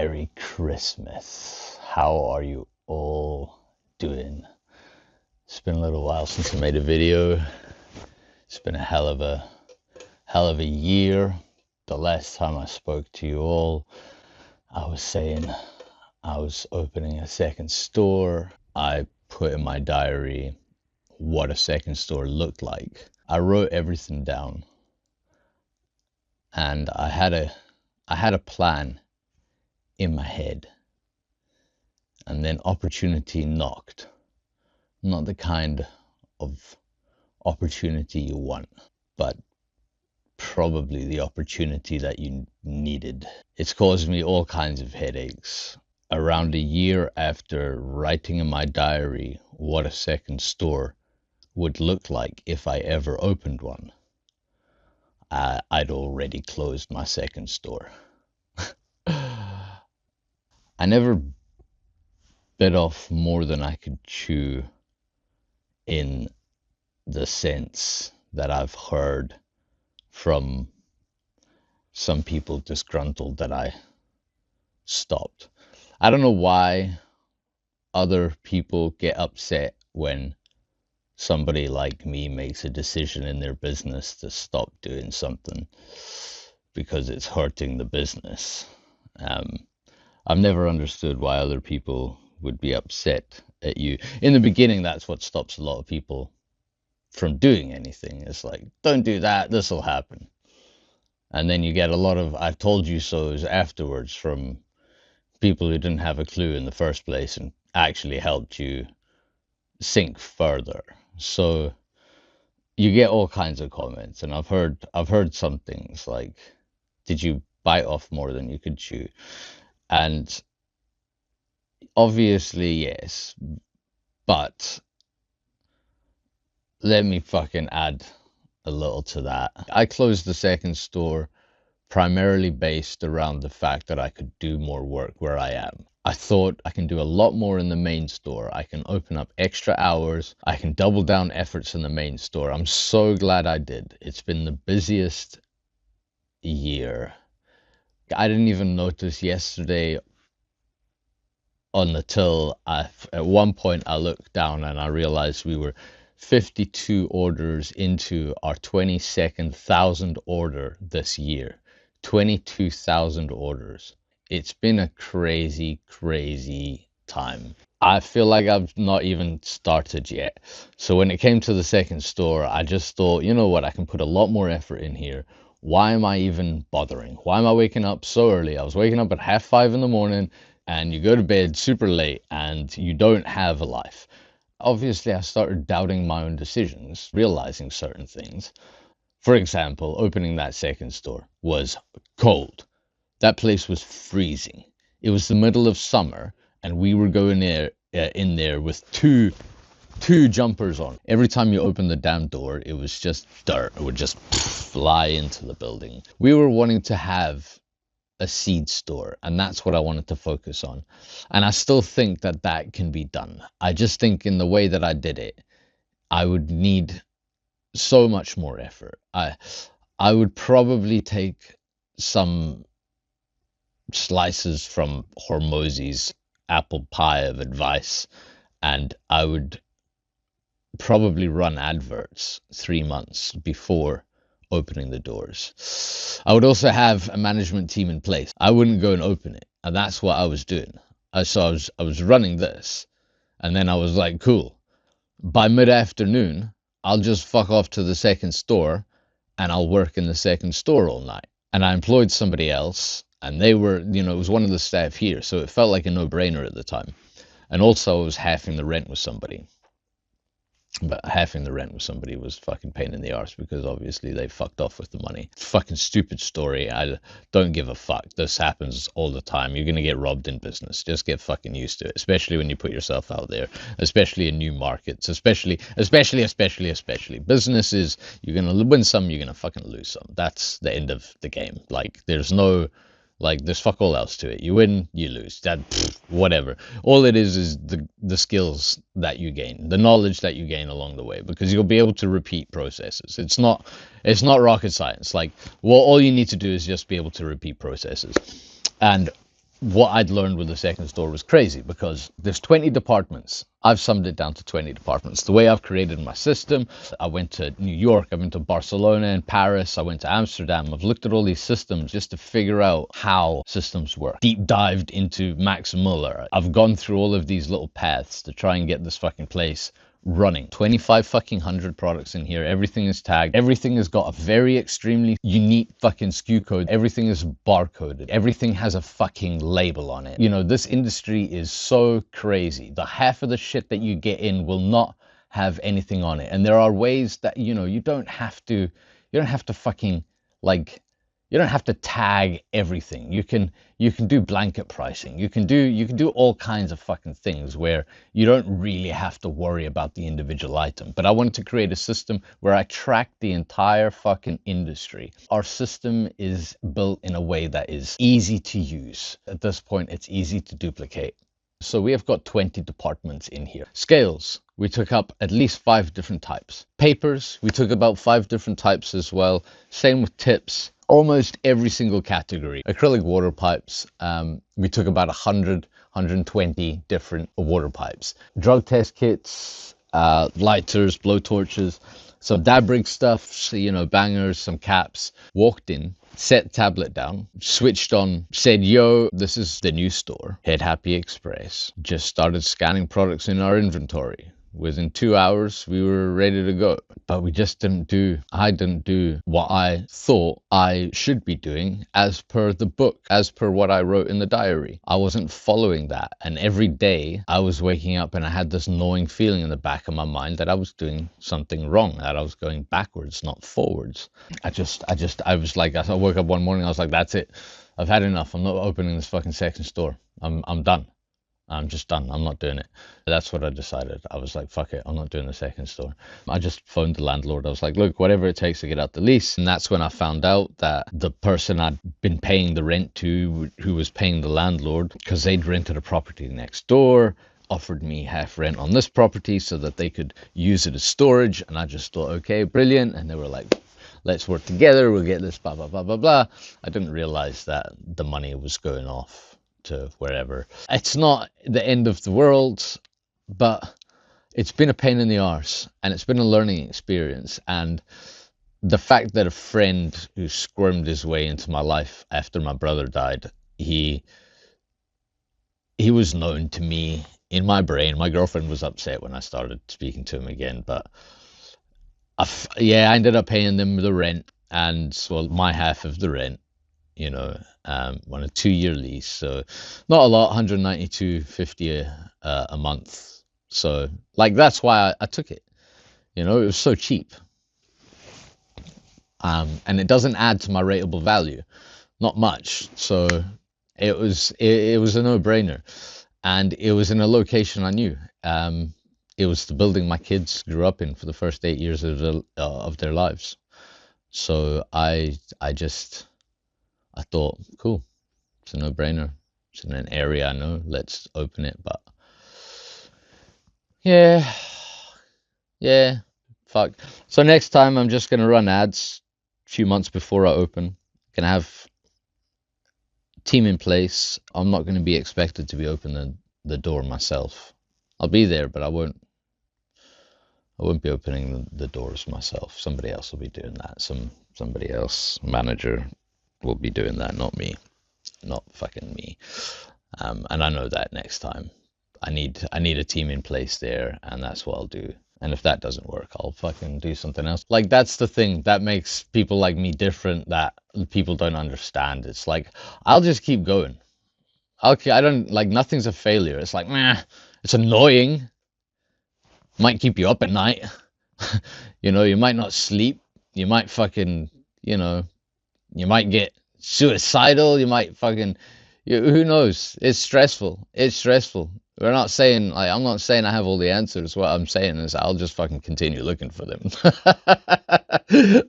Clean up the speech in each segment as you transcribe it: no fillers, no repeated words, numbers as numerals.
Merry Christmas. How are you all doing? It's been a little while since I made a video. It's been a hell of a year. The last time I spoke to you all, I was saying I was opening a second store. I put in my diary what a second store looked like. I wrote everything down, and I had a plan in my head, and then opportunity knocked. Not the kind of opportunity you want, but probably the opportunity that you needed. It's caused me all kinds of headaches. Around a year after writing in my diary what a second store would look like if I ever opened one, I'd already closed my second store. I never bit off more than I could chew, in the sense that I've heard from some people disgruntled that I stopped. I don't know why other people get upset when somebody like me makes a decision in their business to stop doing something because it's hurting the business. I've never understood why other people would be upset at you. In the beginning, that's what stops a lot of people from doing anything. It's like, don't do that, this will happen. And then you get a lot of I told you so's afterwards from people who didn't have a clue in the first place and actually helped you sink further. So you get all kinds of comments, and I've heard some things like, did you bite off more than you could chew? And obviously yes, but let me fucking add a little to that. I closed the second store primarily based around the fact that I could do more work where I am. I thought I can do a lot more in the main store. I can open up extra hours. I can double down efforts in the main store. I'm so glad I did. It's been the busiest year. I didn't even notice yesterday on the till. At one point I looked down and I realized we were 52 orders into our 22nd 1,000 order this year. 22,000 orders. It's been a crazy time. I feel like I've not even started yet. So when it came to the second store, I just thought, you know what, I can put a lot more effort in here. Why am I even bothering? Why am I waking up so early? I was waking up at 5:30 in the morning, and you go to bed super late and you don't have a life. Obviously, I started doubting my own decisions, realizing certain things. For example, opening that second store was cold. That place was freezing. It was the middle of summer, and we were going in there with two jumpers on. Every time you opened the damn door, it was just dirt. It would just fly into the building. We were wanting to have a seed store, and that's what I wanted to focus on. And I still think that can be done. I just think in the way that I did it, I would need so much more effort. I would probably take some slices from Hormozi's apple pie of advice, and I would probably run adverts 3 months before opening the doors. I would also have a management team in place. I wouldn't go and open it, and that's what I was doing. So I was running this, and then I was like, cool, by mid-afternoon I'll just fuck off to the second store and I'll work in the second store all night. And I employed somebody else, and they were, it was one of the staff here, so it felt like a no-brainer at the time. And also I was halving the rent with somebody. But halving the rent with somebody was fucking pain in the arse, because obviously they fucked off with the money. Fucking stupid story. I don't give a fuck. This happens all the time. You're gonna get robbed in business. Just get fucking used to it. Especially when you put yourself out there. Especially in new markets. Especially. Businesses, you're gonna win some, you're gonna fucking lose some. That's the end of the game. Like, there's fuck all else to it. You win, you lose. Whatever. All it is the skills that you gain, the knowledge that you gain along the way, because you'll be able to repeat processes. It's not rocket science. Like, well, all you need to do is just be able to repeat processes. And what I'd learned with the second store was crazy because there's 20 departments. I've summed it down to 20 departments. The way I've created my system, I went to New York, I went to Barcelona and Paris, I went to Amsterdam. I've looked at all these systems just to figure out how systems work. Deep dived into Max Muller. I've gone through all of these little paths to try and get this fucking place running. 25 fucking hundred products in here. Everything is tagged. Everything has got a very extremely unique fucking SKU code. Everything is barcoded. Everything has a fucking label on it. You know, this industry is so crazy. The half of the shit that you get in will not have anything on it. And there are ways that, you know, you don't have to fucking like, you don't have to tag everything. You can do blanket pricing. You can do all kinds of fucking things where you don't really have to worry about the individual item. But I wanted to create a system where I track the entire fucking industry. Our system is built in a way that is easy to use. At this point, it's easy to duplicate. So we have got 20 departments in here. Scales, we took up at least 5 different types. Papers, we took about 5 different types as well. Same with tips. Almost every single category. Acrylic water pipes, we took about 100, 120 different water pipes. Drug test kits, lighters, blowtorches, some Dabrig stuff, you know, bangers, some caps. Walked in, set tablet down, switched on, said, yo, this is the new store, Head Happy Express. Just started scanning products in our inventory. Within 2 hours, we were ready to go. But we just I didn't do what I thought I should be doing as per the book, as per what I wrote in the diary. I wasn't following that. And every day I was waking up and I had this gnawing feeling in the back of my mind that I was doing something wrong, that I was going backwards, not forwards. I was like, I woke up one morning, I was like, that's it. I've had enough. I'm not opening this fucking second store. I'm done. I'm just done. I'm not doing it. That's what I decided. I was like, fuck it. I'm not doing the second store. I just phoned the landlord. I was like, look, whatever it takes to get out the lease. And that's when I found out that the person I'd been paying the rent to, who was paying the landlord, because they'd rented a property next door, offered me half rent on this property so that they could use it as storage. And I just thought, okay, brilliant. And they were like, let's work together. We'll get this, blah, blah, blah, blah, blah. I didn't realize that the money was going off to wherever. It's not the end of the world, but it's been a pain in the arse and it's been a learning experience. And the fact that a friend who squirmed his way into my life after my brother died, he was known to me in my brain. My girlfriend was upset when I started speaking to him again, but I ended up paying them the rent, and well, my half of the rent, you know, on a 2-year lease, so not a lot, 192.50 a month. So like, that's why I took it, you know, it was so cheap, and it doesn't add to my rateable value, not much. So it was a no-brainer, and it was in a location I knew. It was the building my kids grew up in for the first 8 years of their lives. So I thought, cool, it's a no-brainer. It's in an area I know, let's open it. But yeah, fuck. So next time I'm just gonna run ads a few months before I open. Gonna have team in place. I'm not gonna be expected to be opening the door myself. I'll be there, but I won't be opening the doors myself. Somebody else will be doing that. Somebody else, manager, will be doing that, not me, not fucking me. And I know that next time I need a team in place there, and that's what I'll do. And if that doesn't work, I'll fucking do something else. Like, that's the thing that makes people like me different, that people don't understand. It's like, I'll just keep going. Okay, I don't, like, nothing's a failure. It's like, meh, it's annoying. Might keep you up at night. You know, you might not sleep. You might fucking, you know, you might get suicidal. You might fucking, who knows? It's stressful. It's stressful. We're not saying, like, I'm not saying I have all the answers. What I'm saying is I'll just fucking continue looking for them.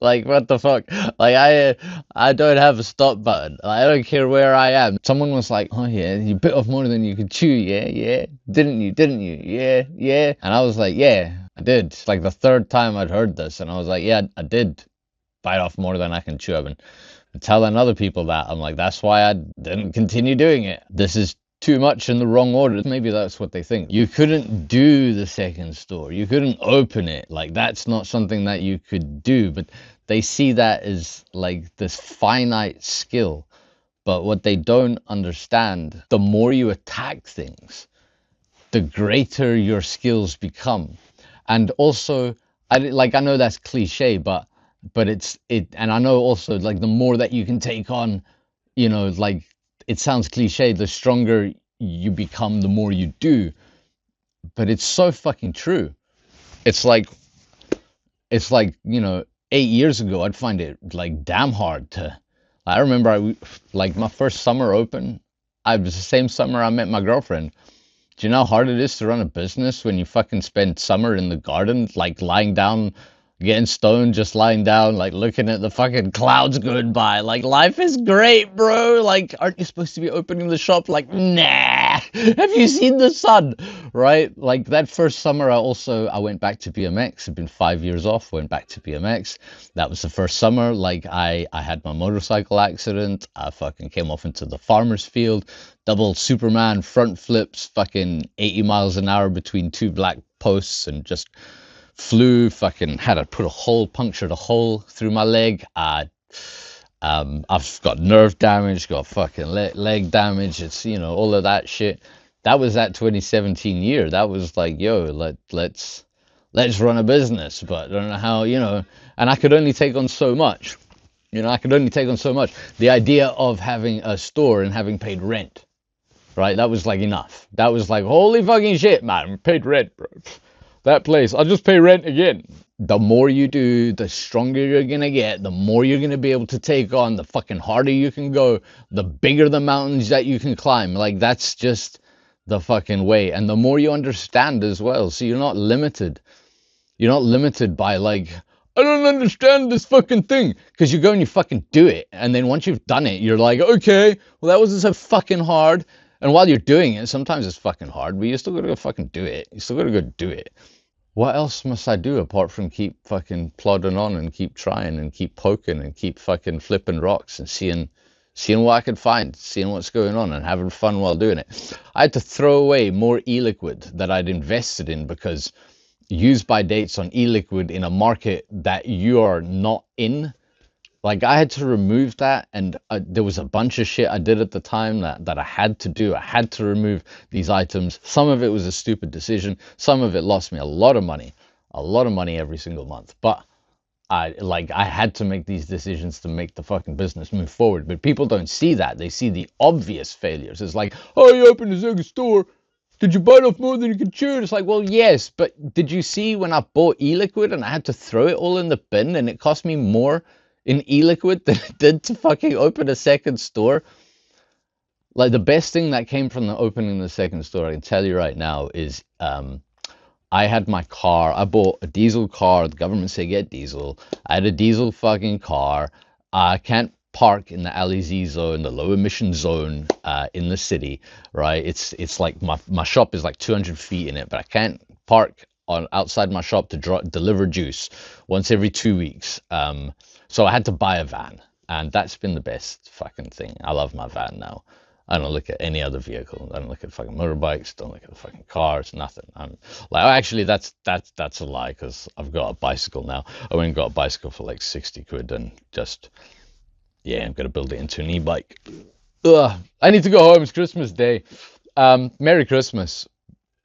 Like, what the fuck? Like, I don't have a stop button. Like, I don't care where I am. Someone was like, oh yeah, you bit off more than you could chew. Yeah. Didn't you? Yeah. And I was like, yeah, I did. It's like the third time I'd heard this. And I was like, yeah, I did. bite off more than I can chew. I've been telling other people that. I'm like, that's why I didn't continue doing it. This is too much in the wrong order. Maybe that's what they think. You couldn't do the second store. You couldn't open it. Like, that's not something that you could do. But they see that as like this finite skill. But what they don't understand, the more you attack things, the greater your skills become. And also, I know that's cliche, but and I know also, like, the more that you can take on, like, it sounds cliche, the stronger you become, the more you do. But it's so fucking true. It's like, 8 years ago, I'd find it like damn hard to. I remember like my first summer open, I was the same summer I met my girlfriend. Do you know how hard it is to run a business when you fucking spend summer in the garden, like lying down, getting stoned, just lying down, like looking at the fucking clouds going by? Like, life is great, bro. Like, aren't you supposed to be opening the shop? Like, nah. Have you seen the sun? Right? Like, that first summer, I went back to BMX. I'd been 5 years off, went back to BMX. That was the first summer. Like, I had my motorcycle accident. I fucking came off into the farmer's field, double Superman front flips, fucking 80 miles an hour between two black posts, and just flew. Fucking had to punctured a hole through my leg. I've got nerve damage, got fucking leg damage. It's, all of that shit. That was that 2017 year. That was like, yo, let's run a business, but I don't know how, and I could only take on so much. I could only take on so much. The idea of having a store and having paid rent, right? That was like enough. That was like, holy fucking shit, man. Paid rent, bro. That place, I'll just pay rent again. The more you do, the stronger you're gonna get, the more you're gonna be able to take on, the fucking harder you can go, the bigger the mountains that you can climb. Like, that's just the fucking way. And the more you understand as well, so you're not limited. You're not limited by, like, I don't understand this fucking thing. Because you go and you fucking do it. And then once you've done it, you're like, okay, well, that wasn't so fucking hard. And while you're doing it, sometimes it's fucking hard, but you still gotta go fucking do it. You still gotta go do it. What else must I do apart from keep fucking plodding on and keep trying and keep poking and keep fucking flipping rocks and seeing what I could find, seeing what's going on and having fun while doing it. I had to throw away more e-liquid that I'd invested in because use by dates on e-liquid in a market that you are not in, like, I had to remove that. And there was a bunch of shit I did at the time that I had to do. I had to remove these items. Some of it was a stupid decision. Some of it lost me a lot of money every single month. But I had to make these decisions to make the fucking business move forward. But people don't see that. They see the obvious failures. It's like, oh, you opened a second store. Did you bite off more than you could chew? And it's like, well, yes, but did you see when I bought e-liquid and I had to throw it all in the bin and it cost me more in e-liquid than it did to fucking open a second store? Like, the best thing that came from the opening the second store, I can tell you right now, is I had my car. I bought a diesel car. The government said get diesel. I had a diesel fucking car. I can't park in the LEZ zone, the low emission zone, in the city, right? It's like my shop is like 200 feet in it, but I can't park outside my shop to deliver juice once every 2 weeks. So I had to buy a van, and that's been the best fucking thing. I love my van now. I don't look at any other vehicle. I don't look at fucking motorbikes. Don't look at the fucking cars. Nothing. I'm like, actually, that's a lie, because I've got a bicycle now. I went and got a bicycle for like 60 quid, and just, yeah, I'm gonna build it into an e-bike. Ugh, I need to go home. It's Christmas Day. Merry Christmas.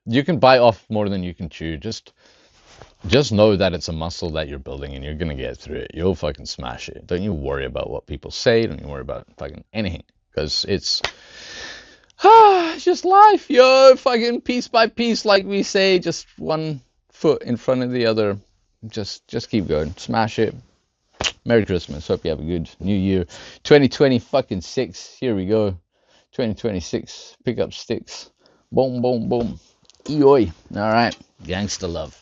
You can bite off more than you can chew. Just know that it's a muscle that you're building, and you're gonna get through it. You'll fucking smash it. Don't you worry about what people say. Don't you worry about fucking anything, because it's just life, yo. Fucking piece by piece, like we say, just one foot in front of the other. Just keep going. Smash it. Merry Christmas. Hope you have a good new year. 2020 fucking 6. Here we go. 2026. Pick up sticks. Boom, boom, boom. Eoi. All right. Gangsta love.